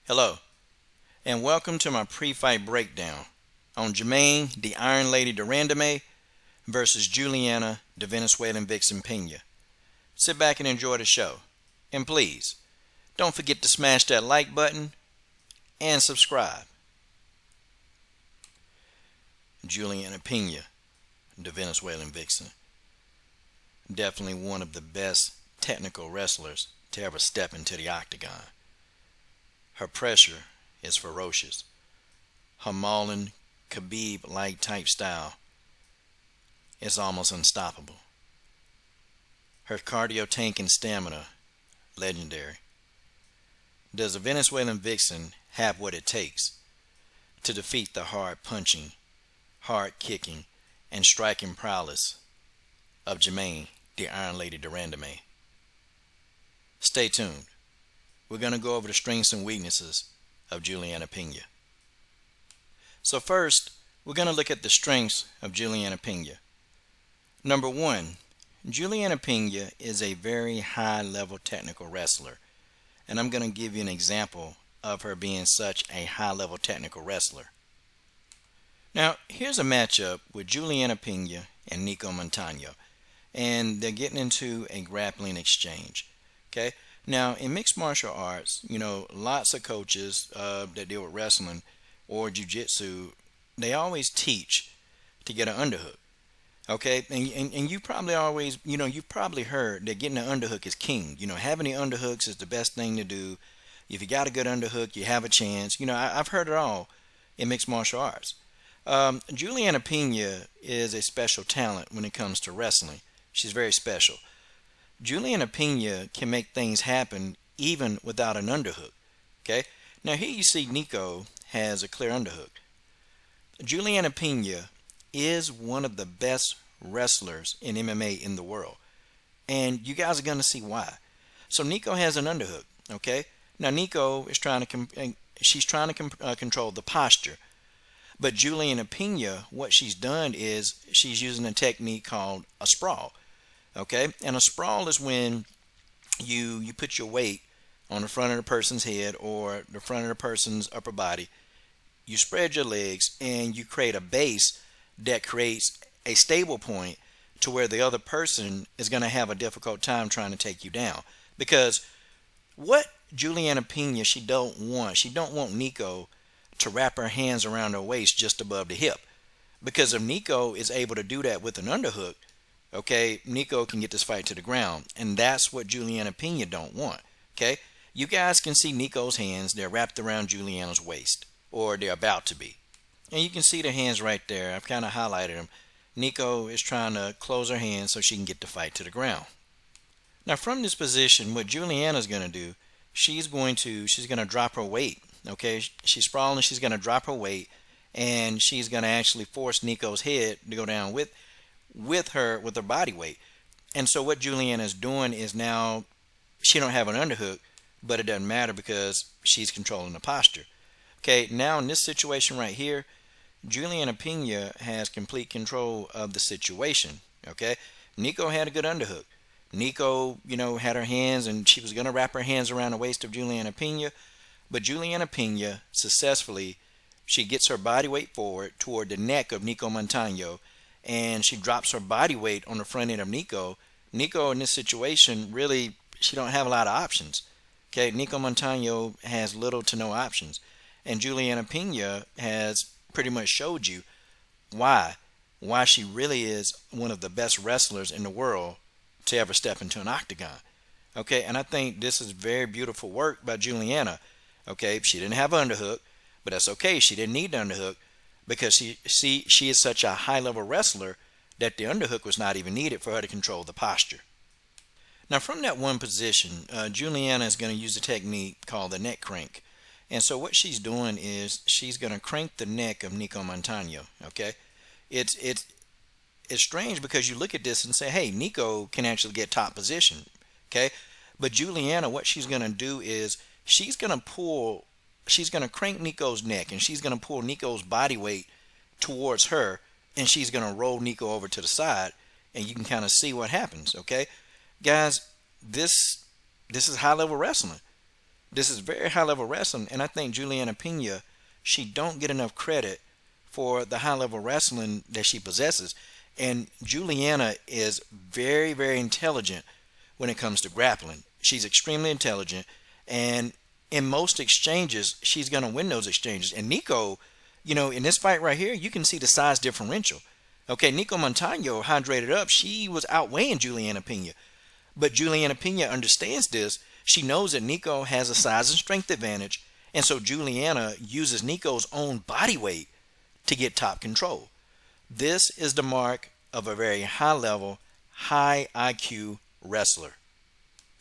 Hello, and welcome to my pre-fight breakdown on Germaine, the Iron Lady de Randamie versus Julianna, the Venezuelan Vixen Pena. Sit back and enjoy the show. And please, don't forget to smash that like button and subscribe. Julianna Pena, the Venezuelan Vixen. Definitely one of the best technical wrestlers to ever step into the octagon. Her pressure is ferocious. Her mauling, Khabib-like type style is almost unstoppable. Her cardio tank and stamina, legendary. Does the Venezuelan Vixen have what it takes to defeat the hard punching, hard kicking, and striking prowess of Germaine, the Iron Lady de Randamie? Stay tuned. We're going to go over the strengths and weaknesses of Julianna Pena. So first, we're going to look at the strengths of Julianna Pena. Number one, Julianna Pena is a very high-level technical wrestler. And I'm going to give you an example of her being such a high-level technical wrestler. Now, here's a matchup with Julianna Pena and Nicco Montaño. And they're getting into a grappling exchange. Okay? Now, in mixed martial arts, lots of coaches that deal with wrestling or jiu-jitsu, they always teach to get an underhook. Okay? And you probably always, you've probably heard that getting an underhook is king. Having the underhooks is the best thing to do. If you got a good underhook, you have a chance. I've heard it all in mixed martial arts. Julianna Pena is a special talent when it comes to wrestling. She's very special. Julianna Pena can make things happen even without an underhook. Okay? Now here you see Nicco has a clear underhook. Julianna Pena is one of the best wrestlers in MMA in the world. And you guys are going to see why. So Nicco has an underhook. Okay? Now Nicco is trying to control the posture. But Julianna Pena, what she's done is she's using a technique called a sprawl. Okay, and a sprawl is when you put your weight on the front of the person's head or the front of the person's upper body. You spread your legs and you create a base that creates a stable point to where the other person is going to have a difficult time trying to take you down. Because what Julianna Pena she don't want Nicco to wrap her hands around her waist just above the hip. Because if Nicco is able to do that with an underhook, okay, Nicco can get this fight to the ground. And that's what Julianna Pena don't want. Okay? You guys can see Nicco's hands. They're wrapped around Julianna's waist. Or they're about to be. And you can see the hands right there. I've kind of highlighted them. Nicco is trying to close her hands so she can get the fight to the ground. Now from this position, what Julianna's going to do, she's going to drop her weight. Okay? She's sprawling. She's going to drop her weight. And she's going to actually force Nicco's head to go down with her body weight. And so what Julianna is doing is now she don't have an underhook, but it doesn't matter because she's controlling the posture. Okay, now in this situation right here, Julianna Pena has complete control of the situation. Okay, Nicco had a good underhook. Nicco, had her hands and she was going to wrap her hands around the waist of Julianna Pena, but Julianna Pena successfully, she gets her body weight forward toward the neck of Nicco Montaño, and she drops her body weight on the front end of Nicco. Nicco in this situation, really, she don't have a lot of options. Okay, Nicco Montaño has little to no options. And Julianna Pena has pretty much showed you why she really is one of the best wrestlers in the world to ever step into an octagon. Okay, and I think this is very beautiful work by Julianna. Okay, she didn't have an underhook, but that's okay. She didn't need the underhook. Because she is such a high-level wrestler that the underhook was not even needed for her to control the posture. Now from that one position, Julianna is going to use a technique called the neck crank. And so what she's doing is she's going to crank the neck of Nicco Montaño. Okay, it's strange because you look at this and say, hey, Nicco can actually get top position. Okay, but Julianna, what she's going to do is she's going to crank Nicco's neck and she's going to pull Nicco's body weight towards her and she's going to roll Nicco over to the side and you can kind of see what happens. Okay, guys, this is high level wrestling. This is very high level wrestling, and I think Julianna Pena, she don't get enough credit for the high level wrestling that she possesses. And Julianna is very, very intelligent when it comes to grappling. She's extremely intelligent, and in most exchanges, she's going to win those exchanges. And Nico, in this fight right here, you can see the size differential. Okay, Nico Montano hydrated up. She was outweighing Julianna Pena. But Julianna Pena understands this. She knows that Nico has a size and strength advantage. And so Julianna uses Nico's own body weight to get top control. This is the mark of a very high level, high IQ wrestler.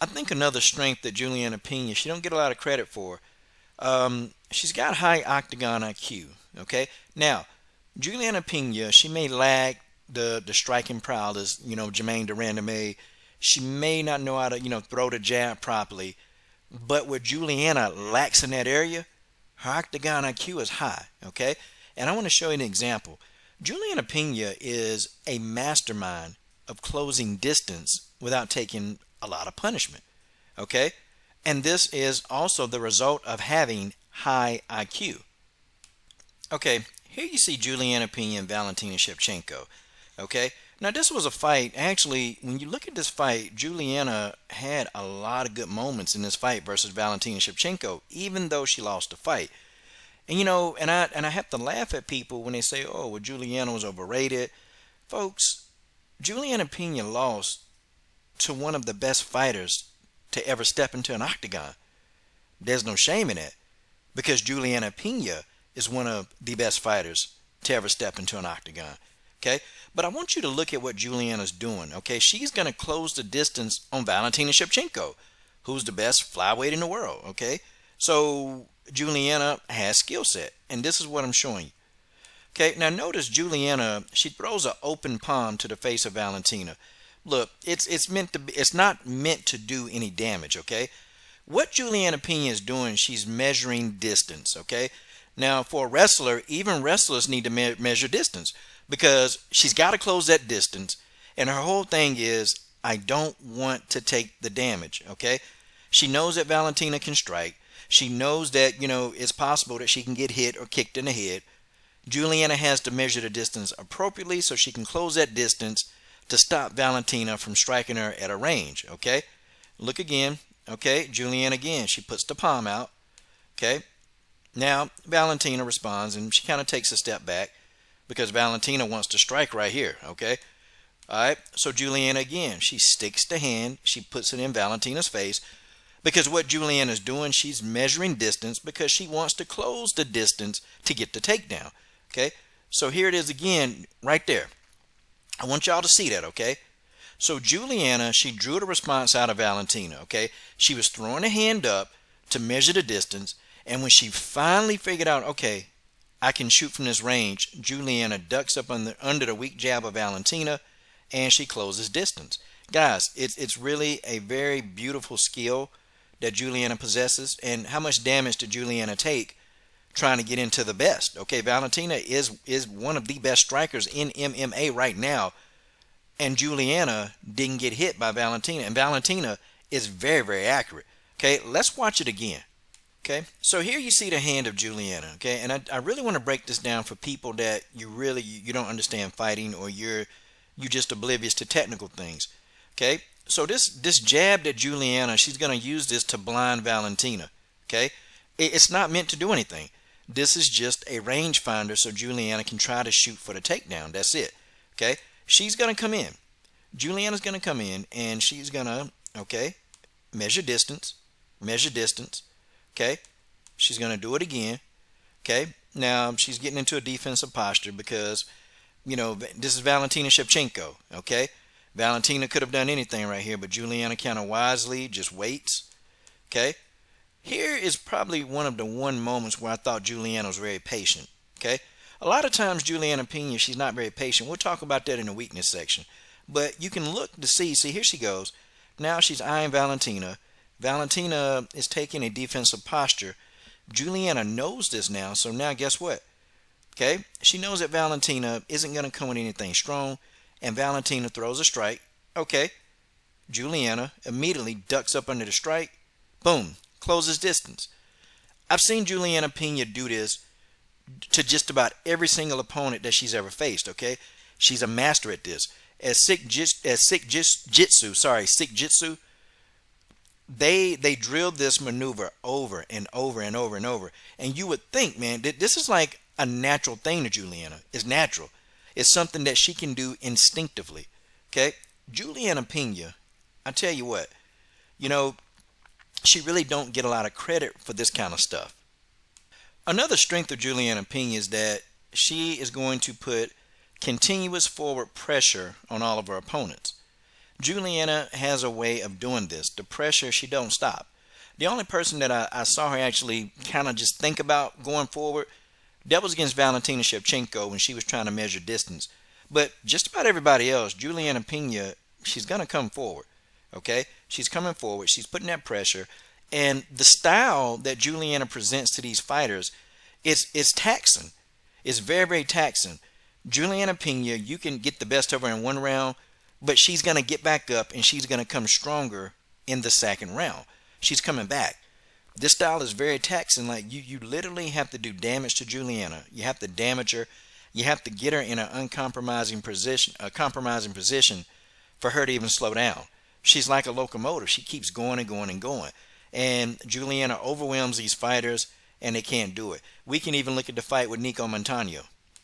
I think another strength that Julianna Pena, she don't get a lot of credit for. She's got high octagon IQ. Okay, now Julianna Pena, she may lack the striking prowess, Germaine de Randamie. She may not know how to, throw the jab properly. But what Julianna lacks in that area, her octagon IQ is high. Okay, and I want to show you an example. Julianna Pena is a mastermind of closing distance without taking a lot of punishment. Okay, and this is also the result of having high IQ. Okay, here you see Julianna Pena and Valentina Shevchenko. Okay, now this was a fight. Actually, when you look at this fight, Julianna had a lot of good moments in this fight versus Valentina Shevchenko, even though she lost the fight. And and I have to laugh at people when they say, "Oh, well, Julianna was overrated." Folks, Julianna Pena lost to one of the best fighters to ever step into an octagon. There's no shame in it, because Julianna Pena is one of the best fighters to ever step into an octagon. Okay, but I want you to look at what Julianna's doing. Okay, she's going to close the distance on Valentina Shevchenko, who's the best flyweight in the world. Okay, so Julianna has skill set, and this is what I'm showing you. Okay, now notice Julianna, she throws an open palm to the face of Valentina. Look, it's not meant to do any damage. Okay, what Julianna Pena is doing, she's measuring distance. Okay, now for a wrestler, even wrestlers need to measure distance, because she's got to close that distance, and her whole thing is, I don't want to take the damage. Okay, she knows that Valentina can strike. She knows that, it's possible that she can get hit or kicked in the head. Julianna has to measure the distance appropriately so she can close that distance to stop Valentina from striking her at a range. Okay, look again. Okay, Julianna again, she puts the palm out. Okay, now Valentina responds, and she kind of takes a step back because Valentina wants to strike right here. Okay, all right, so Julianna again, she sticks the hand, she puts it in Valentina's face, because what Julianna's doing, she's measuring distance because she wants to close the distance to get the takedown. Okay, so here it is again, right there. I want y'all to see that. Okay, so Julianna, she drew the response out of Valentina. Okay, she was throwing a hand up to measure the distance, and when she finally figured out, okay, I can shoot from this range, Julianna ducks up under the weak jab of Valentina, and she closes distance. Guys, it's really a very beautiful skill that Julianna possesses. And how much damage did Julianna take trying to get into the best? Okay, Valentina is one of the best strikers in MMA right now, and Julianna didn't get hit by Valentina, and Valentina is very, very accurate. Okay, let's watch it again. Okay, so here you see the hand of Julianna. Okay, and I really want to break this down for people that you don't understand fighting, or you're just oblivious to technical things. Okay, so this jab that Julianna, she's going to use this to blind Valentina. Okay, it's not meant to do anything. This is just a rangefinder so Julianna can try to shoot for the takedown. That's it. Okay, she's going to come in. Julianna's going to come in, and she's going to, okay, measure distance. Okay, she's going to do it again. Okay, now she's getting into a defensive posture because, this is Valentina Shevchenko. Okay, Valentina could have done anything right here, but Julianna kind of wisely just waits. Okay, here is probably one of the moments where I thought Julianna was very patient. Okay, a lot of times Julianna Pena, she's not very patient. We'll talk about that in the weakness section. But you can look to see here she goes. Now she's eyeing Valentina. Valentina is taking a defensive posture. Julianna knows this now, so now guess what? Okay, she knows that Valentina isn't going to come with anything strong, and Valentina throws a strike. Okay, Julianna immediately ducks up under the strike. Boom, closes distance. I've seen Julianna Pena do this to just about every single opponent that she's ever faced. Okay, she's a master at this. Sick Jitsu, they drilled this maneuver over and over and over and over. And you would think, man, this is like a natural thing to Julianna. It's natural. It's something that she can do instinctively. Okay, Julianna Pena, I tell you what, you know, she really don't get a lot of credit for this kind of stuff. Another strength of Julianna Pena is that she is going to put continuous forward pressure on all of her opponents. Julianna has a way of doing this. The pressure, she don't stop. The only person that I saw her actually kind of just think about going forward, that was against Valentina Shevchenko when she was trying to measure distance. But just about everybody else, Julianna Pena, she's going to come forward. Okay? She's coming forward. She's putting that pressure. And the style that Julianna presents to these fighters is taxing. It's very, very taxing. Julianna Pena, you can get the best of her in one round, but she's going to get back up and she's going to come stronger in the second round. She's coming back. This style is very taxing. Like you literally have to do damage to Julianna. You have to damage her. You have to get her in an uncompromising position, a compromising position for her to even slow down. She's like a locomotive. She keeps going and going and going. And Julianna overwhelms these fighters and they can't do it. We can even look at the fight with Nico Montano.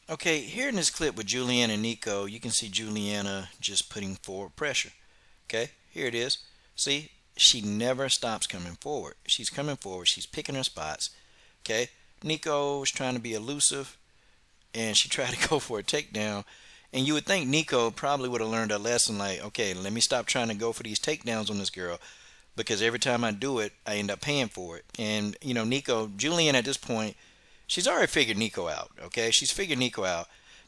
Okay, here in this clip with Julianna and Nico, you can see Julianna just putting forward pressure. Okay, here it is. See, she never stops coming forward. She's coming forward. She's picking her spots. Okay, Nico was trying to be elusive and she tried to go for a takedown. And you would think Nico probably would have learned a lesson like, okay, let me stop trying to go for these takedowns on this girl, because every time I do it, I end up paying for it. And, you know, Julianna at this point, she's already figured Nico out, okay? She's figured Nico out.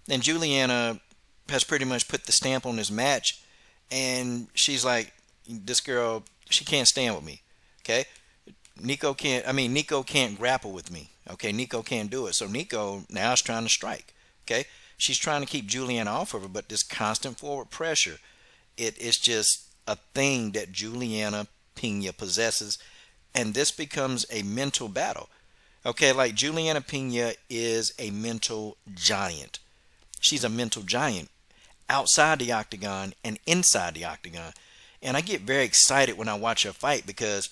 And Julianna has pretty much put the stamp on this match. And she's like, this girl, she can't stand with me, okay? Nico can't grapple with me, okay? Nico can't do it. So Nico now is trying to strike, okay? She's trying to keep Julianna off of her, but this constant forward pressure, it's just a thing that Julianna Pena possesses, and this becomes a mental battle. Okay, like Julianna Pena is a mental giant. She's a mental giant outside the octagon and inside the octagon. And I get very excited when I watch her fight because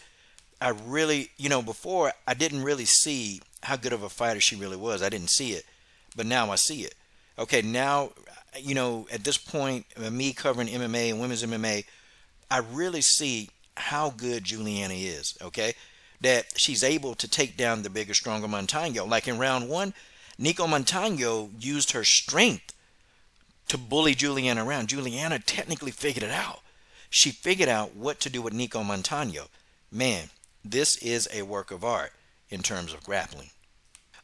I really, before I didn't really see how good of a fighter she really was. I didn't see it, but now I see it. Okay, now, at this point, me covering MMA and women's MMA, I really see how good Julianna is, okay? That she's able to take down the bigger, stronger Montano. Like in round one, Nico Montano used her strength to bully Julianna around. Julianna technically figured it out. She figured out what to do with Nico Montano. Man, this is a work of art in terms of grappling.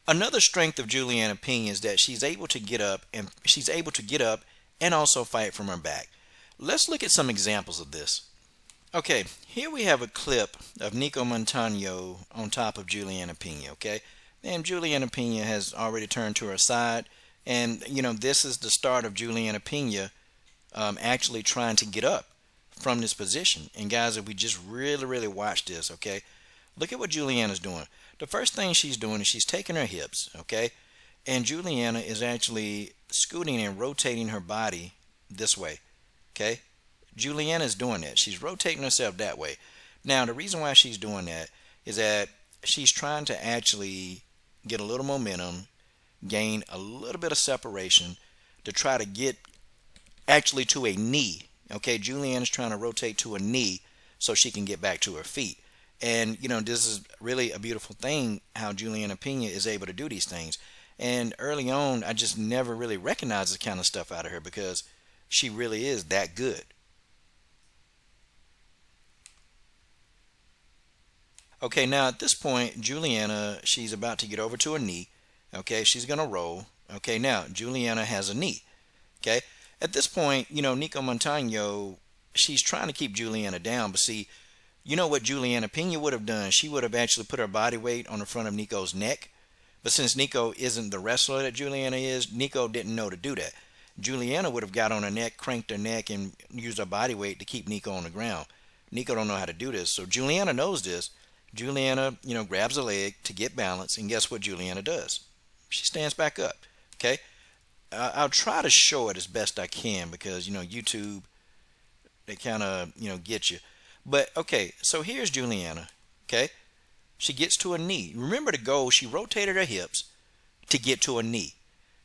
Another strength of Julianna Pena is that she's able to get up and also fight from her back. Let's look at some examples of this. Okay, here we have a clip of Nico Montano on top of Julianna Pena, okay? And Julianna Pena has already turned to her side. And, this is the start of Julianna Pena actually trying to get up from this position. And guys, if we just really, really watch this, okay? Look at what Julianna's doing. The first thing she's doing is she's taking her hips, okay? And Julianna is actually scooting and rotating her body this way, okay? Julianna is doing that. She's rotating herself that way. Now, the reason why she's doing that is that she's trying to actually get a little momentum, gain a little bit of separation to try to get actually to a knee, okay? Julianna's trying to rotate to a knee so she can get back to her feet. And, this is really a beautiful thing how Julianna Pena is able to do these things. And early on, I just never really recognized this kind of stuff out of her because she really is that good. Okay, now at this point, Julianna, she's about to get over to her knee. Okay, she's going to roll. Okay, now Julianna has a knee. Okay, at this point, Nico Montano, she's trying to keep Julianna down. But see, you know what Julianna Pena would have done? She would have actually put her body weight on the front of Nico's neck. But since Nico isn't the wrestler that Julianna is, Nico didn't know to do that. Julianna would have got on her neck, cranked her neck, and used her body weight to keep Nico on the ground. Nico don't know how to do this. So Julianna knows this, Julianna, grabs a leg to get balance, and guess what Julianna does? She stands back up. Okay, I'll try to show it as best I can because YouTube, they kind of get you. But okay, so here's Julianna. Okay, she gets to a knee. Remember the goal? She rotated her hips to get to a knee.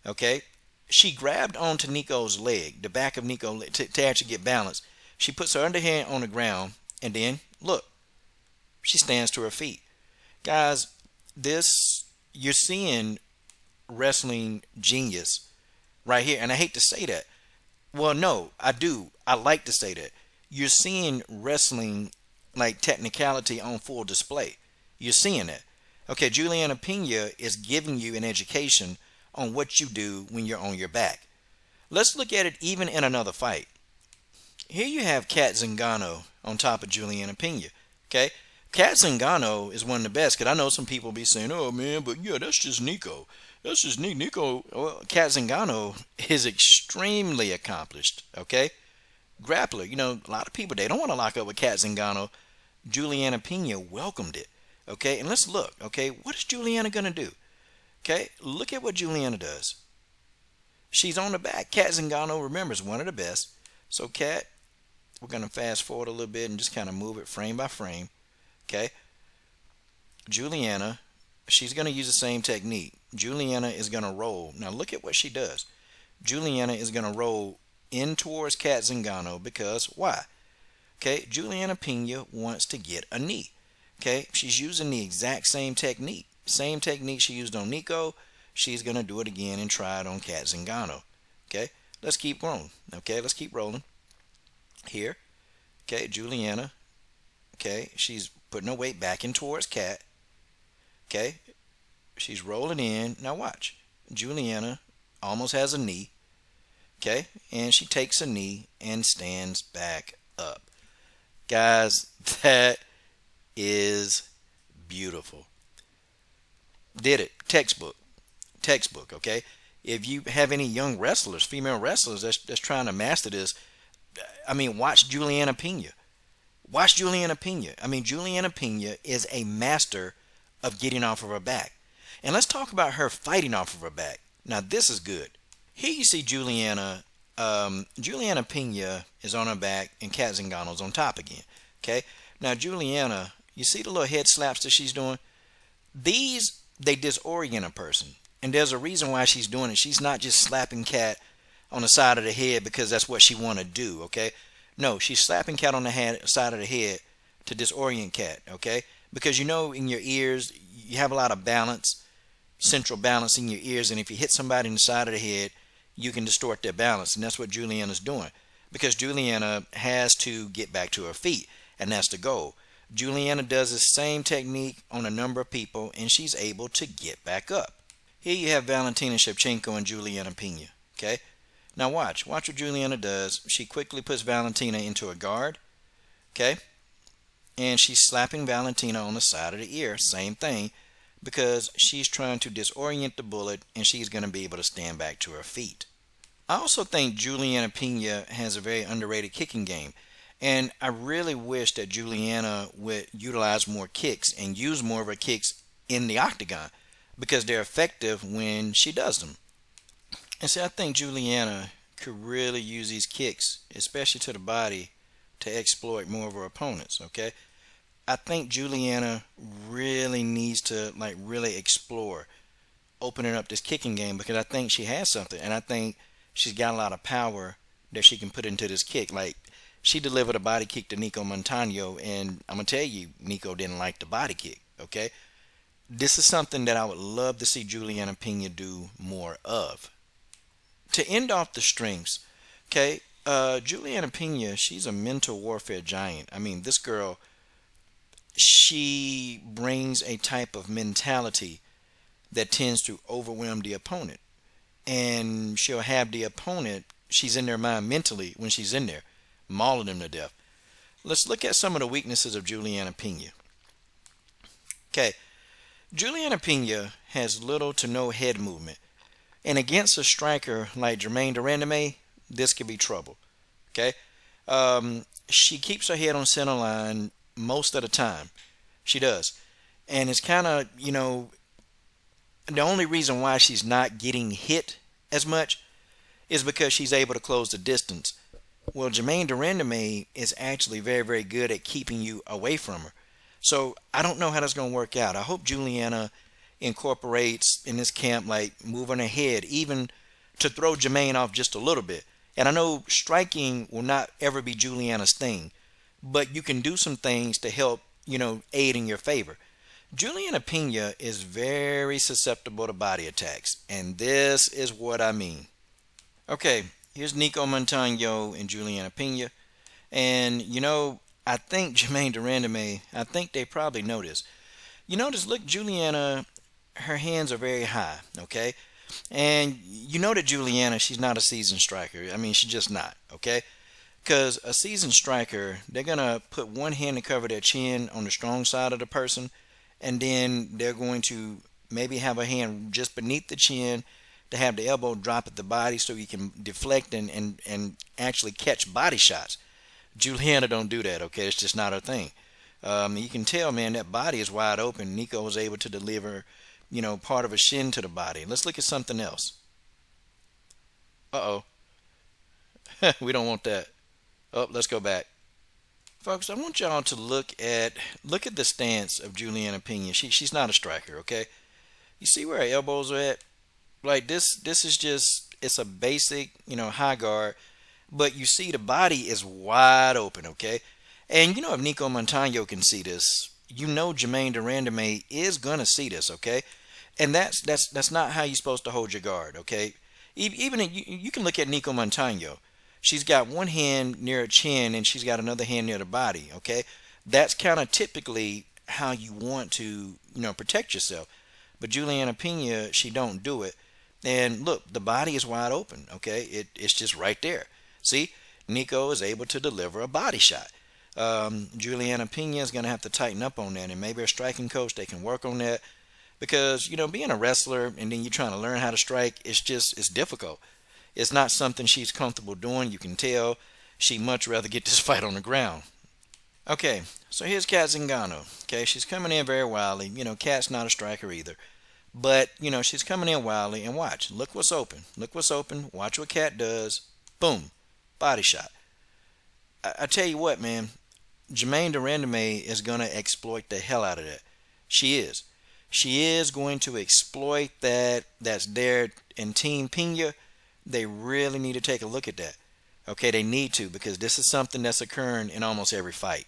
Okay, she grabbed onto Nico's leg, the back of Nico's leg, to actually get balance. She puts her underhand on the ground, and then look, she stands to her feet. Guys, this, you're seeing wrestling genius right here. And I hate to say that. Well, no, I do. I like to say that. You're seeing wrestling like technicality on full display. You're seeing that. Okay, Julianna Pena is giving you an education on what you do when you're on your back. Let's look at it even in another fight. Here you have Cat Zingano on top of Julianna Pena. Okay, Cat Zingano is one of the best, because I know some people be saying, oh man, but yeah, that's just Nico. That's just Nico. Well, Cat Zingano is extremely accomplished. Okay, grappler. A lot of people, they don't want to lock up with Cat Zingano. Julianna Pena welcomed it. Okay, and let's look. Okay, what is Julianna gonna do? Okay, look at what Julianna does. She's on the back. Cat Zingano, remember, is one of the best. So Cat, we're gonna fast forward a little bit and just kind of move it frame by frame. Okay, Julianna, she's gonna use the same technique. Julianna is gonna roll. Now look at what she does. Julianna is gonna roll in towards Cat Zingano because why? Okay, Julianna Pena wants to get a knee. Okay, she's using the exact same technique. Same technique she used on Nico, she's going to do it again and try it on Cat Zingano. Okay, let's keep going. Okay, let's keep rolling. Here, okay, Julianna, okay, she's putting her weight back in towards Cat. Okay, she's rolling in. Now watch. Julianna almost has a knee. Okay, and she takes a knee and stands back up. Guys, that is beautiful. Did it. Textbook. Okay, if you have any young wrestlers, female wrestlers that's trying to master this, I mean, watch Julianna Pena. Watch Julianna Pena. I mean, Julianna Pena is a master of getting off of her back. And let's talk about her fighting off of her back. Now this is good. Here you see Julianna Pena is on her back and Cat Zingano's on top again. Okay, now Julianna, you see the little head slaps that she's doing? These, they disorient a person, and there's a reason why she's doing it. She's not just slapping Cat on the side of the head because that's what she want to do. Okay, no, she's slapping Cat on the side of the head to disorient Cat. Okay, because in your ears you have a lot of balance, central balance in your ears, and if you hit somebody in the side of the head, you can distort their balance, and that's what Julianna's doing, because Julianna has to get back to her feet, and that's the goal. Julianna does the same technique on a number of people, and she's able to get back up. Here you have Valentina Shevchenko and Julianna Pena. Okay, now watch what Julianna does. She quickly puts Valentina into a guard. Okay, and she's slapping Valentina on the side of the ear. Same thing, because she's trying to disorient the bullet, and she's going to be able to stand back to her feet. I also think Julianna Pena has a very underrated kicking game. And I really wish that Julianna would utilize more kicks and use more of her kicks in the octagon, because they're effective when she does them. And see, I think Julianna could really use these kicks, especially to the body, to exploit more of her opponents. Okay, I think Julianna really needs to really explore opening up this kicking game, because I think she has something, and I think she's got a lot of power that she can put into this kick. Like, she delivered a body kick to Nico Montano, and I'm going to tell you, Nico didn't like the body kick. Okay, this is something that I would love to see Julianna Pena do more of. To end off the strengths, okay, Julianna Pena, she's a mental warfare giant. I mean, this girl, she brings a type of mentality that tends to overwhelm the opponent, and she'll have the opponent, she's in their mind mentally when she's in there, mauling them to death. Let's look at some of the weaknesses of Julianna Pena. Okay, Julianna Pena has little to no head movement, and against a striker like Germaine de Randamie, this could be trouble. Okay, she keeps her head on center line most of the time. She does. And it's kind of, the only reason why she's not getting hit as much is because she's able to close the distance. Well, Germaine de Randamie is actually very, very good at keeping you away from her. So I don't know how that's going to work out. I hope Julianna incorporates in this camp, like moving her head, even to throw Germaine off just a little bit. And I know striking will not ever be Julianna's thing, but you can do some things to help, aid in your favor. Julianna Pena is very susceptible to body attacks, and this is what I mean. Okay, here's Nico Montano and Julianna Pena. And, I think Germaine de Randamie, I think they probably noticed. You notice, look, Julianna, her hands are very high, okay? And you know that Julianna, she's not a seasoned striker. I mean, she's just not, okay? Because a seasoned striker, they're going to put one hand to cover their chin on the strong side of the person, and then they're going to maybe have a hand just beneath the chin to have the elbow drop at the body so you can deflect and actually catch body shots. Julianna don't do that, okay? It's just not her thing. You can tell, man, that body is wide open. Nico was able to deliver, part of a shin to the body. Let's look at something else. Uh-oh. We don't want that. Oh, let's go back. Folks, I want y'all to look at the stance of Julianna Pena. She's not a striker, okay? You see where her elbows are at? Like this is just, it's a basic, high guard. But you see the body is wide open, okay? And if Nico Montano can see this, Germaine de Randamie is gonna see this, okay? And that's not how you're supposed to hold your guard, okay? Even you can look at Nico Montano. She's got one hand near her chin and she's got another hand near the body, okay? That's kind of typically how you want to, protect yourself. But Julianna Pena, she don't do it. And look, the body is wide open, okay? It's just right there. See, Nico is able to deliver a body shot. Julianna Pena is going to have to tighten up on that, and maybe a striking coach, they can work on that, because being a wrestler and then you're trying to learn how to strike, it's difficult. It's not something she's comfortable doing. You can tell she'd much rather get this fight on the ground. Okay, so here's Cat Zingano. Okay, she's coming in very wildly. Cat's not a striker either, but she's coming in wildly, and watch, look what's open, watch what Cat does. Boom, body shot. I tell you what, man, Germaine de Randamie is going to exploit the hell out of that. She is. She is going to exploit that. That's there in Team Pena. They really need to take a look at that. Okay, they need to, because this is something that's occurring in almost every fight.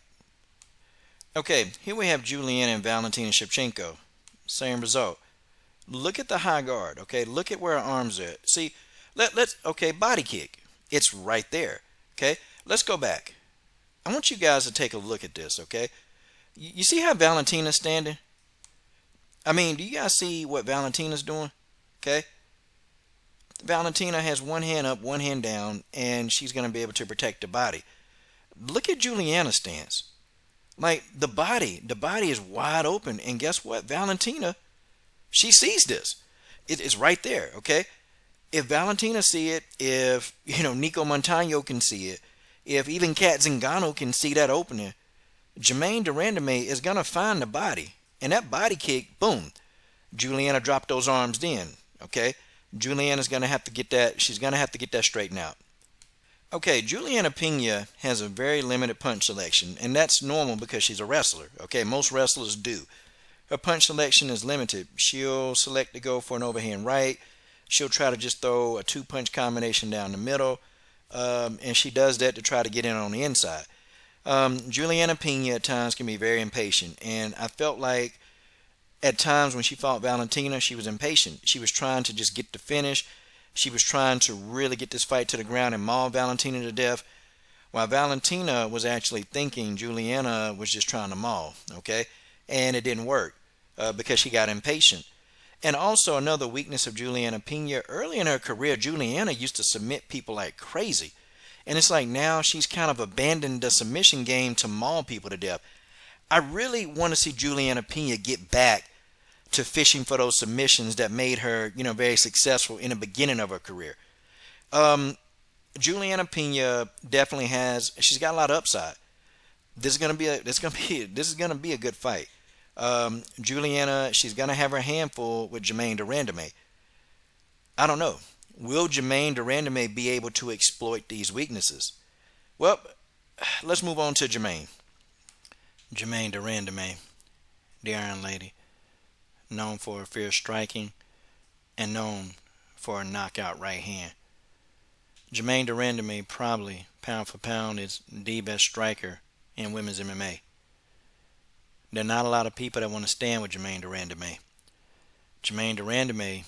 Okay, here we have Julianna and Valentina Shevchenko. Same result. Look at the high guard, okay? Look at where her arms are at. See, let's, okay, body kick. It's right there, okay? Let's go back. I want you guys to take a look at this, okay? You see how Valentina's standing? I mean, do you guys see what Valentina's doing? Okay? Valentina has one hand up, one hand down, and she's going to be able to protect the body. Look at Julianna's stance. Like, the body is wide open, and guess what? Valentina, she sees this. It's right there, okay? If Valentina see it, if Nico Montano can see it, if even Cat Zingano can see that opening, Germaine de Randamie is gonna find the body, and that body kick, boom, Julianna dropped those arms then, okay? Julianna's gonna have to get that. She's gonna have to get that straightened out. Okay, Julianna Pena has a very limited punch selection, and that's normal because she's a wrestler. Okay, most wrestlers do. Her punch selection is limited. She'll select to go for an overhand right. She'll try to just throw a two-punch combination down the middle, and she does that to try to get in on the inside. Julianna Pena at times can be very impatient, and I felt like at times when she fought Valentina, she was impatient. She was trying to just get the finish. She was trying to really get this fight to the ground and maul Valentina to death, while Valentina was actually thinking Julianna was just trying to maul, okay? And it didn't work because she got impatient. And also another weakness of Julianna Pena, early in her career, Julianna used to submit people like crazy. And it's like now she's kind of abandoned the submission game to maul people to death. I really want to see Julianna Pena get back to fishing for those submissions that made her, very successful in the beginning of her career. Julianna Pena definitely she's got a lot of upside. This is gonna be a good fight. Julianna, she's going to have her handful with Germaine de Randamie. I don't know. Will Germaine de Randamie be able to exploit these weaknesses? Well, let's move on to Germaine. Germaine de Randamie, the Iron Lady, known for her fierce striking and known for her knockout right hand. Germaine de Randamie, probably pound for pound, is the best striker in women's MMA. There are not a lot of people that want to stand with Germaine de Randamie. Germaine de Randamie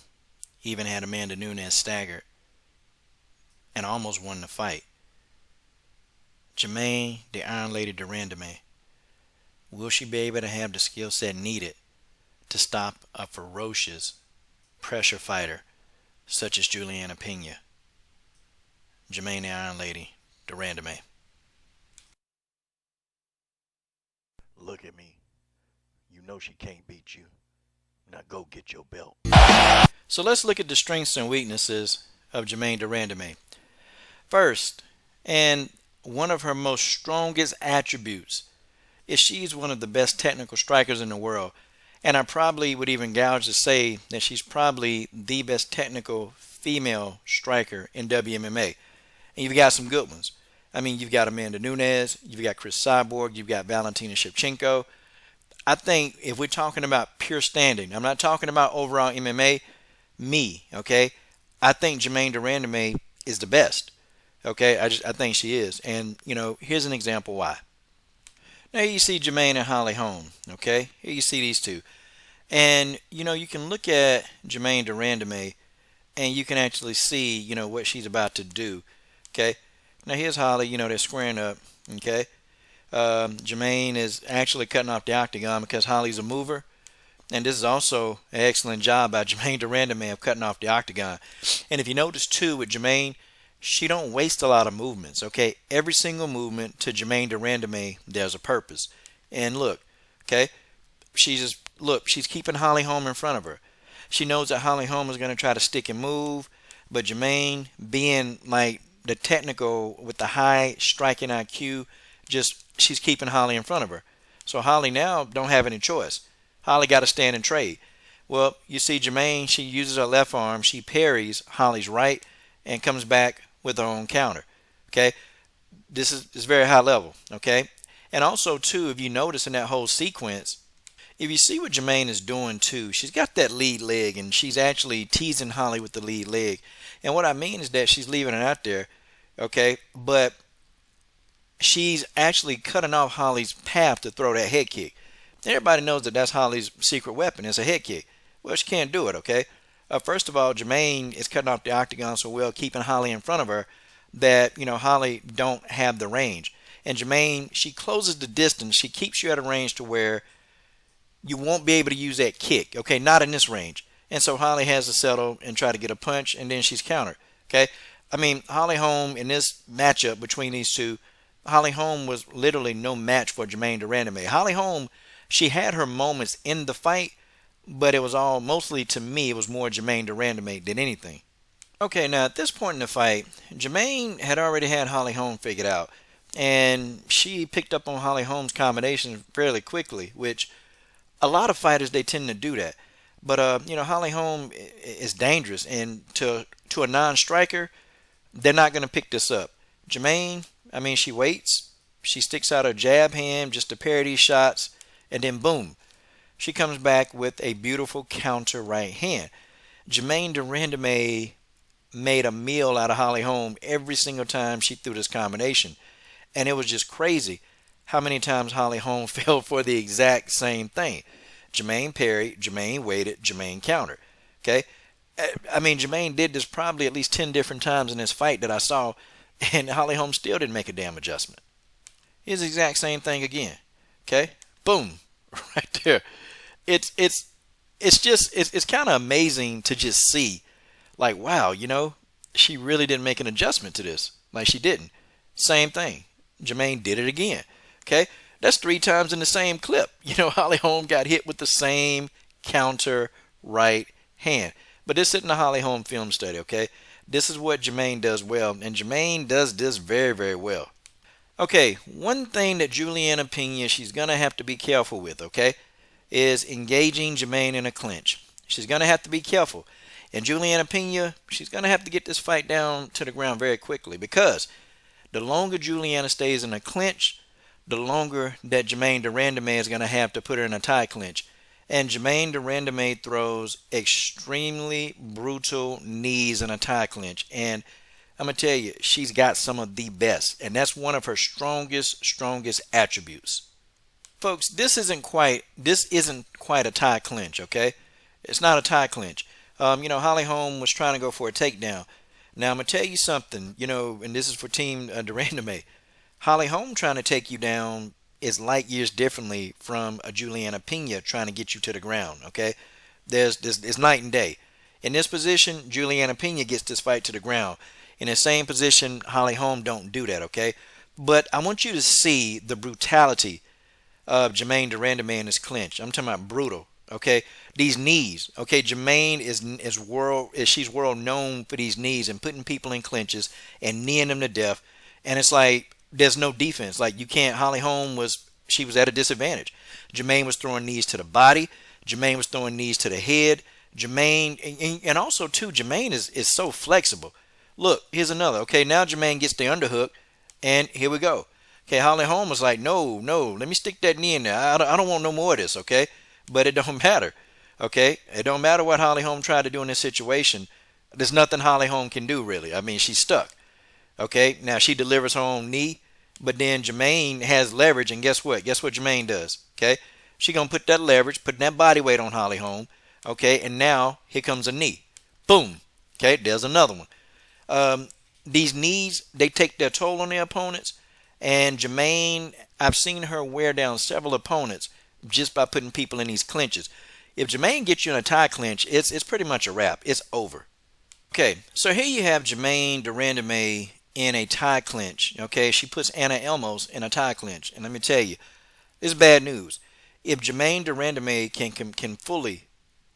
even had Amanda Nunes staggered and almost won the fight. Germaine, the Iron Lady de Randamie, will she be able to have the skill set needed to stop a ferocious pressure fighter such as Julianna Pena? Germaine, the Iron Lady de Randamie. Look at me. You know she can't beat you. Now go get your belt. So let's look at the strengths and weaknesses of Germaine de Randamie. First, and one of her most strongest attributes is she's one of the best technical strikers in the world. And I probably would even gouge to say that she's probably the best technical female striker in WMMA. And you've got some good ones. I mean, you've got Amanda Nunes, you've got Chris Cyborg, you've got Valentina Shevchenko. I think if we're talking about pure standing, I'm not talking about overall MMA, okay? I think Germaine de Randamie is the best, okay? I think she is. And, here's an example why. Now, here you see Germaine and Holly Holm, okay? Here you see these two. And, you can look at Germaine de Randamie and you can actually see, what she's about to do, okay? Now, here's Holly, they're squaring up, okay? Germaine is actually cutting off the octagon because Holly's a mover. And this is also an excellent job by Germaine de Randamie of cutting off the octagon. And if you notice, too, with Germaine, she don't waste a lot of movements, okay? Every single movement to Germaine de Randamie, there's a purpose. And look, okay? She's keeping Holly Holm in front of her. She knows that Holly Holm is going to try to stick and move, but Germaine, being like the technical with the high striking IQ, she's keeping Holly in front of her. So Holly now don't have any choice. Holly got to stand and trade. Well, you see Germaine, she uses her left arm, she parries Holly's right and comes back with her own counter. Okay? This is very high level, okay? And also too, if you notice in that whole sequence, if you see what Germaine is doing too, she's got that lead leg and she's actually teasing Holly with the lead leg. And what I mean is that she's leaving it out there, okay? But she's actually cutting off Holly's path to throw that head kick. Everybody knows that that's Holly's secret weapon. It's a head kick. Well, she can't do it, okay? First of all, Germaine is cutting off the octagon so well, keeping Holly in front of her, that, Holly don't have the range. And Germaine, she closes the distance. She keeps you at a range to where you won't be able to use that kick, okay? Not in this range. And so Holly has to settle and try to get a punch, and then she's countered, okay? I mean, Holly Holm, in this matchup between these two, Holly Holm was literally no match for Germaine de Randamie. Holly Holm, she had her moments in the fight, but it was all, mostly to me, it was more Germaine de Randamie than anything. Okay, now at this point in the fight, Germaine had already had Holly Holm figured out, and she picked up on Holly Holm's combination fairly quickly, which a lot of fighters, they tend to do that. But, Holly Holm is dangerous, and to a non-striker, they're not going to pick this up. Germaine, I mean, she waits, she sticks out her jab hand just to parry these shots, and then boom, she comes back with a beautiful counter right hand. Germaine de Randamie made a meal out of Holly Holm every single time she threw this combination. And it was just crazy how many times Holly Holm fell for the exact same thing. Germaine parried, Germaine waited, Germaine countered. Okay? I mean, Germaine did this probably at least 10 different times in this fight that I saw, and Holly Holm still didn't make a damn adjustment. Here's the exact same thing again. Okay? Boom. Right there. It's kind of amazing to just see, like, wow, she really didn't make an adjustment to this. Like, she didn't. Same thing. Germaine did it again. Okay? That's 3 times in the same clip. Holly Holm got hit with the same counter right hand. But this isn't a Holly Holm film study, okay? This is what Germaine does well, and Germaine does this very, very well. Okay, one thing that Julianna Pena, she's going to have to be careful with, okay? is engaging Germaine in a clinch. She's going to have to be careful. And Julianna Pena, she's going to have to get this fight down to the ground very quickly, because the longer Julianna stays in a clinch, the longer that Germaine de Randamie is going to have to put her in a tie clinch. And Germaine de Randamie throws extremely brutal knees in a tie clinch. And I'm going to tell you, she's got some of the best. And that's one of her strongest attributes. Folks, this isn't quite a tie clinch, okay? It's not a tie clinch. Holly Holm was trying to go for a takedown. Now, I'm going to tell you something, and this is for Team de Randamie. Holly Holm trying to take you down is light years differently from a Julianna Pena trying to get you to the ground, okay? There's night and day. In this position, Julianna Pena gets this fight to the ground. In the same position, Holly Holm don't do that, okay? But I want you to see the brutality of Germaine de Randamie in this clinch. I'm talking about brutal, okay? These knees, okay? Germaine she's world known for these knees and putting people in clinches and kneeing them to death. And it's like there's no defense. Like, you can't. Holly Holm was at a disadvantage. Germaine was throwing knees to the body. Germaine was throwing knees to the head. Germaine, and also too, Germaine is so flexible. Look, here's another. Okay, now Germaine gets the underhook, and here we go. Okay, Holly Holm was like, no, let me stick that knee in there. I don't want no more of this, okay? But it don't matter, okay? It don't matter what Holly Holm tried to do in this situation. There's nothing Holly Holm can do, really. I mean, she's stuck, okay? Now, she delivers her own knee, but then Germaine has leverage, and guess what? Guess what Germaine does, okay? She going to put that leverage, putting that body weight on Holly Holm, okay? And now, here comes a knee. Boom, okay? There's another one. These knees, they take their toll on their opponents. And Germaine, I've seen her wear down several opponents just by putting people in these clinches. If Germaine gets you in a tie clinch, it's pretty much a wrap. It's over. Okay, so here you have Germaine de Randamie in a tie clinch. Okay, she puts Anna Elmos in a tie clinch. And let me tell you, this is bad news. If Germaine de Randamie can fully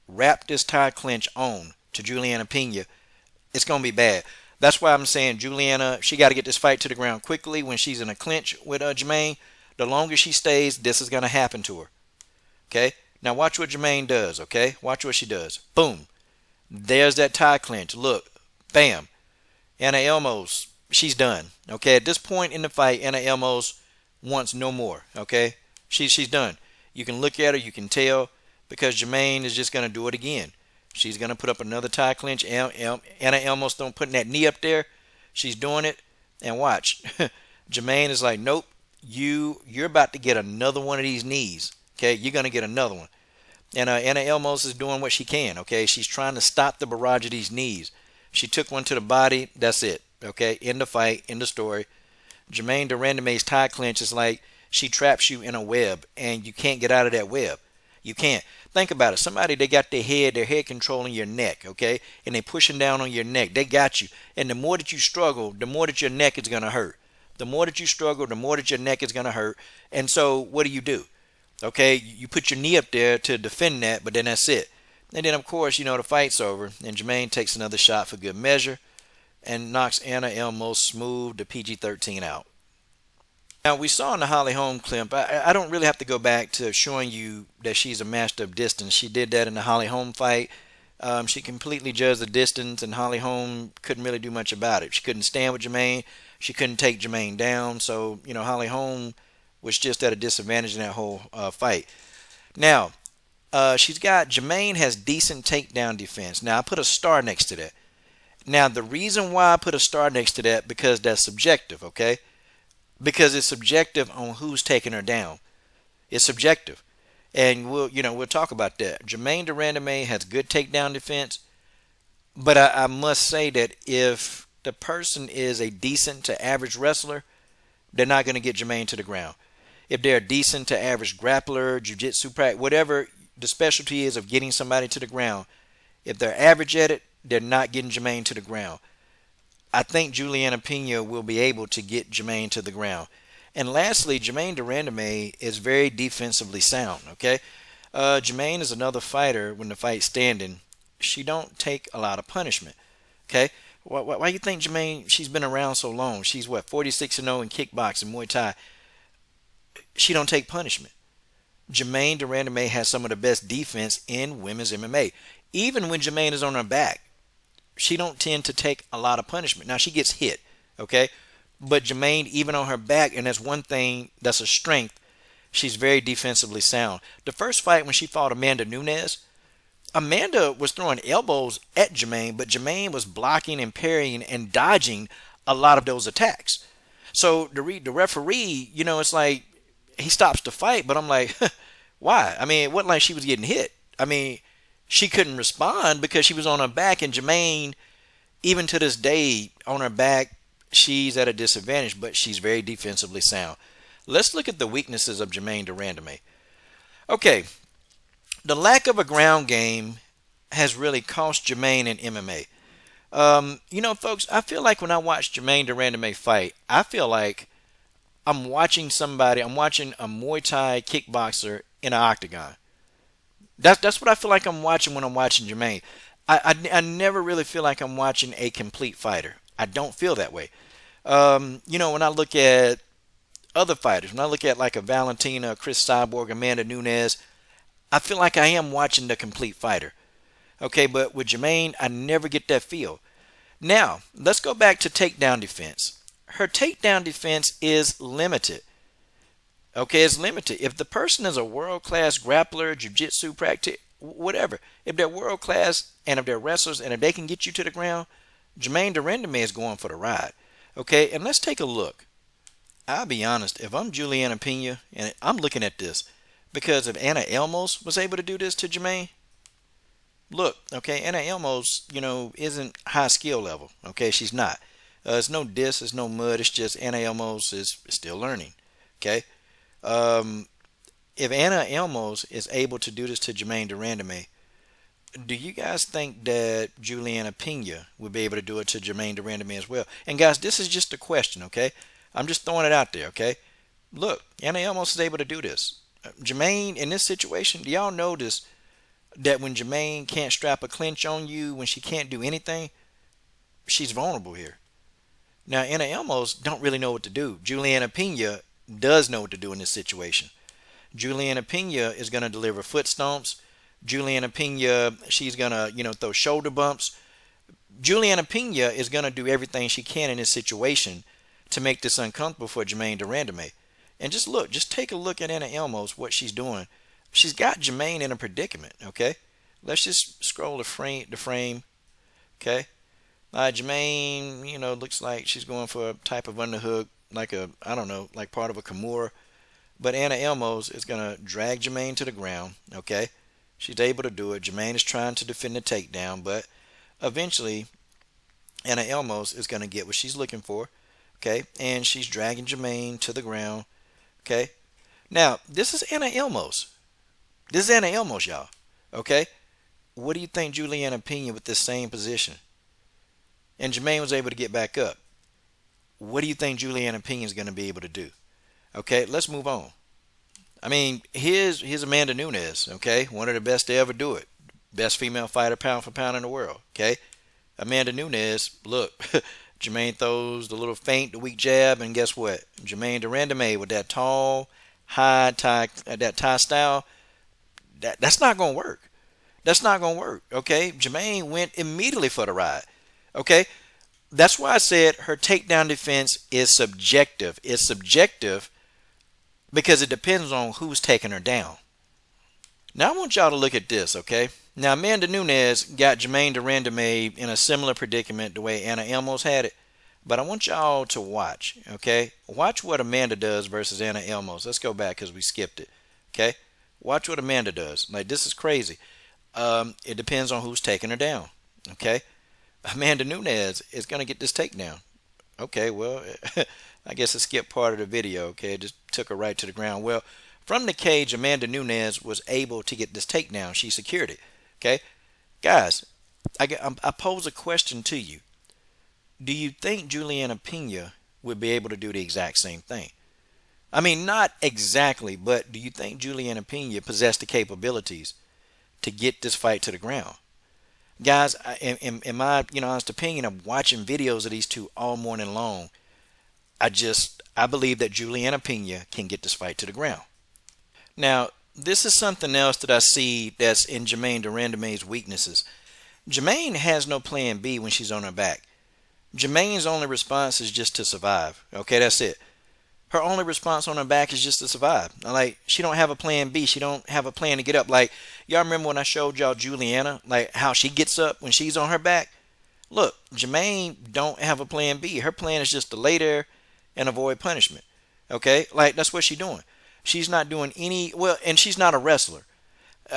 wrap this tie clinch on to Julianna Pena, it's going to be bad. That's why I'm saying Julianna, she got to get this fight to the ground quickly when she's in a clinch with Germaine. The longer she stays, this is going to happen to her. Okay? Now watch what Germaine does, okay? Watch what she does. Boom. There's that tie clinch. Look. Bam. Anna Elmos, she's done. Okay? At this point in the fight, Anna Elmos wants no more. Okay? She's done. You can look at her, you can tell, because Germaine is just going to do it again. She's going to put up another tie clinch. Anna Elmos don't putting that knee up there. She's doing it. And watch. Germaine is like, nope. You're about to get another one of these knees. Okay? You're going to get another one. And Anna Elmos is doing what she can. Okay? She's trying to stop the barrage of these knees. She took one to the body. That's it. Okay? End the fight. End the story. Germaine de Randamie's tie clinch is like she traps you in a web. And you can't get out of that web. You can't. Think about it. Somebody, they got their head controlling your neck, okay? And they pushing down on your neck. They got you. And the more that you struggle, the more that your neck is going to hurt. The more that you struggle, the more that your neck is going to hurt. And so what do? Okay, you put your knee up there to defend that, but then that's it. And then, of course, the fight's over. And Germaine takes another shot for good measure and knocks Anna Elmos smooth to PG-13 out. Now, we saw in the Holly Holm clip, I don't really have to go back to showing you that she's a master of distance. She did that in the Holly Holm fight. She completely judged the distance, and Holly Holm couldn't really do much about it. She couldn't stand with Germaine. She couldn't take Germaine down. So, Holly Holm was just at a disadvantage in that whole fight. Now, Germaine has decent takedown defense. Now, I put a star next to that. Now, the reason why I put a star next to that, because that's subjective, okay? Because it's subjective on who's taking her down. It's subjective. And we'll talk about that. Germaine de Randamie has good takedown defense. But I must say that if the person is a decent to average wrestler, they're not going to get Germaine to the ground. If they're a decent to average grappler, jiu-jitsu practice, whatever the specialty is of getting somebody to the ground, if they're average at it, they're not getting Germaine to the ground. I think Julianna Pena will be able to get Germaine to the ground. And lastly, Germaine de Randamie is very defensively sound, okay? Germaine is another fighter when the fight's standing. She don't take a lot of punishment, okay? Why you think Germaine, she's been around so long? She's, 46-0 in kickboxing, Muay Thai. She don't take punishment. Germaine de Randamie has some of the best defense in women's MMA. Even when Germaine is on her back, she don't tend to take a lot of punishment. Now she gets hit, okay? But Germaine, even on her back, and that's one thing that's a strength, she's very defensively sound. The first fight when she fought Amanda Nunes, Amanda was throwing elbows at Germaine, but Germaine was blocking and parrying and dodging a lot of those attacks. So the referee, it's like he stops the fight, but I'm like, why? I mean, it wasn't like she was getting hit. I mean, she couldn't respond because she was on her back, and Germaine, even to this day, on her back, she's at a disadvantage, but she's very defensively sound. Let's look at the weaknesses of Germaine de Randamie. Okay, the lack of a ground game has really cost Germaine in MMA. Folks, I feel like when I watch Germaine de Randamie fight, I feel like I'm watching a Muay Thai kickboxer in an octagon. That's what I feel like I'm watching when I'm watching Germaine. I never really feel like I'm watching a complete fighter. I don't feel that way. When I look at other fighters, when I look at like a Valentina, Chris Cyborg, Amanda Nunes, I feel like I am watching the complete fighter. Okay, but with Germaine, I never get that feel. Now, let's go back to takedown defense. Her takedown defense is limited. Okay, it's limited. If the person is a world-class grappler, jiu-jitsu practice, whatever, if they're world-class and if they're wrestlers and if they can get you to the ground, Germaine de Randamie is going for the ride. Okay, and let's take a look. I'll be honest, if I'm Julianna Pena, and I'm looking at this, because if Anna Elmos was able to do this to Germaine, look, okay, Anna Elmos, isn't high skill level. Okay, she's not. It's no diss, it's no mud. It's just Anna Elmos is still learning. Okay, if Anna Elmos is able to do this to Germaine de Randamie, do you guys think that Julianna Pena would be able to do it to Germaine de Randamie as well? And guys, this is just a question. Okay, I'm just throwing it out there. Okay, look, Anna Elmos is able to do this. Germaine, in this situation, do y'all notice that when Germaine can't strap a clinch on you, when she can't do anything, she's vulnerable here. Now, Anna Elmos don't really know what to do. Julianna Pena does know what to do in this situation. Julianna Pena is going to deliver foot stomps. Julianna Pena, she's going to, throw shoulder bumps. Julianna Pena is going to do everything she can in this situation to make this uncomfortable for Germaine de Randamie. And just take a look at Anna Elmos, what she's doing. She's got Germaine in a predicament, okay? Let's just scroll the frame, okay? Germaine, looks like she's going for a type of underhook, like like part of a Kimura. But Anna Elmos is going to drag Germaine to the ground, okay? She's able to do it. Germaine is trying to defend the takedown, but eventually Anna Elmos is going to get what she's looking for, okay? And she's dragging Germaine to the ground, okay? Now, this is Anna Elmos. This is Anna Elmos, y'all, okay? What do you think Julianna Pena with this same position? And Germaine was able to get back up. What do you think Julianna Pena is going to be able to do? Okay, let's move on. I mean, here's Amanda Nunes, okay? One of the best to ever do it. Best female fighter pound for pound in the world, okay? Amanda Nunes, look, Germaine throws the little feint, the weak jab, and guess what? Germaine de Randamie with that tall, high Thai, that Thai style, that's not going to work. That's not going to work, okay? Germaine went immediately for the ride, okay? That's why I said her takedown defense is subjective. It's subjective because it depends on who's taking her down. Now I want y'all to look at this, okay? Now Amanda Nunes got Germaine de Randamie in a similar predicament the way Anna Elmos had it, but I want y'all to watch, okay? Watch what Amanda does versus Anna Elmos. Let's go back because we skipped it, okay? Watch what Amanda does. Like, this is crazy. It depends on who's taking her down, okay? Amanda Nunes is going to get this takedown. Okay, well, I guess it skipped part of the video, okay? It just took her right to the ground. Well, from the cage, Amanda Nunes was able to get this takedown. She secured it, okay? Guys, I pose a question to you. Do you think Julianna Pena would be able to do the exact same thing? I mean, not exactly, but do you think Julianna Pena possessed the capabilities to get this fight to the ground? Guys, in my honest opinion, I'm watching videos of these two all morning long. I believe that Julianna Pena can get this fight to the ground. Now, this is something else that I see that's in Germaine de Randamie's weaknesses. Germaine has no plan B when she's on her back. Germaine's only response is just to survive. Okay, that's it. Her only response on her back is just to survive. Like, she don't have a plan B. She don't have a plan to get up. Like, y'all remember when I showed y'all Julianna, like how she gets up when she's on her back? Look, Germaine don't have a plan B. Her plan is just to lay there and avoid punishment. Okay, like that's what she's doing. She's not doing any well, and she's not a wrestler.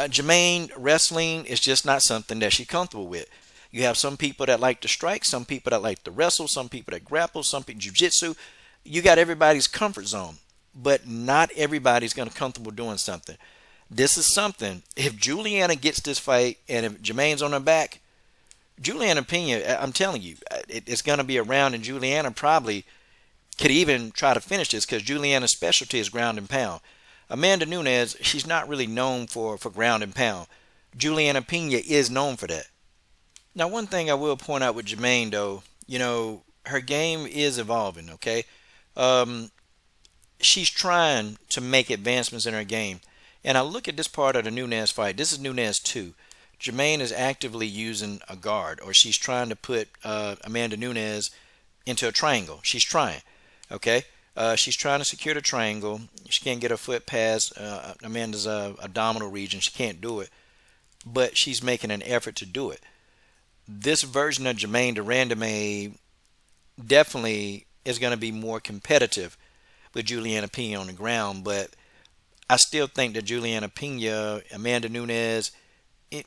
Germaine, wrestling is just not something that she's comfortable with. You have some people that like to strike, some people that like to wrestle, some people that grapple, some people jiu-jitsu. You got everybody's comfort zone, but not everybody's going to comfortable doing something. This is something. If Julianna gets this fight and if Germaine's on her back, Julianna Pena, I'm telling you, it's going to be a round, and Julianna probably could even try to finish this because Julianna's specialty is ground and pound. Amanda Nunes, she's not really known for ground and pound. Julianna Pena is known for that. Now, one thing I will point out with Germaine, though, her game is evolving, okay? Um, she's trying to make advancements in her game. And I look at this part of the Nunes fight. This is Nunes 2. Germaine is actively using a guard, or she's trying to put Amanda Nunes into a triangle. She's trying, okay? She's trying to secure the triangle. She can't get her foot past Amanda's abdominal region. She can't do it, but she's making an effort to do it. This version of Germaine de Randamie definitely is going to be more competitive with Julianna Pena on the ground, but I still think that Julianna Pena, Amanda Nunes,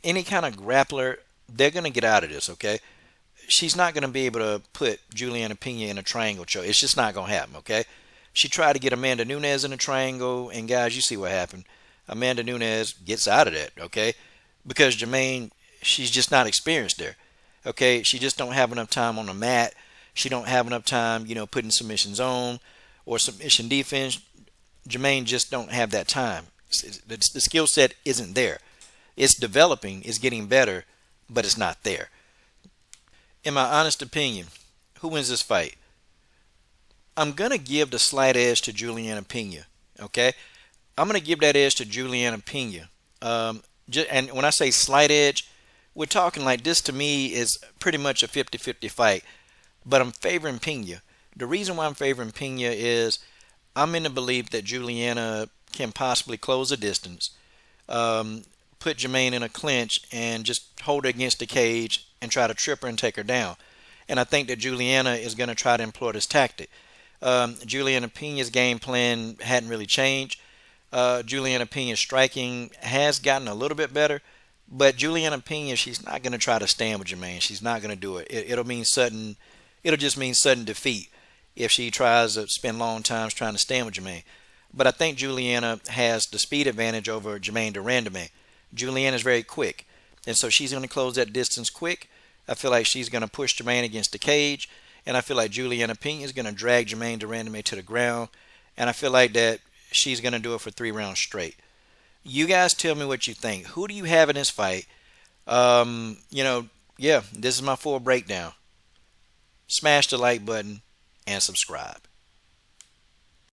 any kind of grappler, they're going to get out of this, okay? She's not going to be able to put Julianna Pena in a triangle choke. It's just not going to happen, okay? She tried to get Amanda Nunes in a triangle, and guys, you see what happened. Amanda Nunes gets out of that, okay? Because Germaine, she's just not experienced there, okay? She just don't have enough time on the mat. She don't have enough time, putting submissions on or submission defense. Germaine just don't have that time. The skill set isn't there. It's developing, it's getting better, but it's not there. In my honest opinion, who wins this fight? I'm going to give the slight edge to Julianna Pena, okay? I'm going to give that edge to Julianna Pena. And when I say slight edge, we're talking like this to me is pretty much a 50-50 fight, but I'm favoring Pena. The reason why I'm favoring Pena is I'm in the belief that Julianna can possibly close the distance, put Germaine in a clinch, and just hold her against the cage and try to trip her and take her down. And I think that Julianna is going to try to employ this tactic. Julianna Pena's game plan hadn't really changed. Julianna Pena's striking has gotten a little bit better, but Julianna Pena, she's not going to try to stand with Germaine. She's not going to do it. It'll just mean sudden defeat if she tries to spend long times trying to stand with Germaine. But I think Julianna has the speed advantage over Germaine de Randamie. Julianna's very quick, and so she's going to close that distance quick. I feel like she's going to push Germaine against the cage, and I feel like Julianna Pena is going to drag Germaine de Randamie to the ground, and I feel like that she's going to do it for 3 rounds straight. You guys tell me what you think. Who do you have in this fight? Yeah, this is my full breakdown. Smash the like button and subscribe.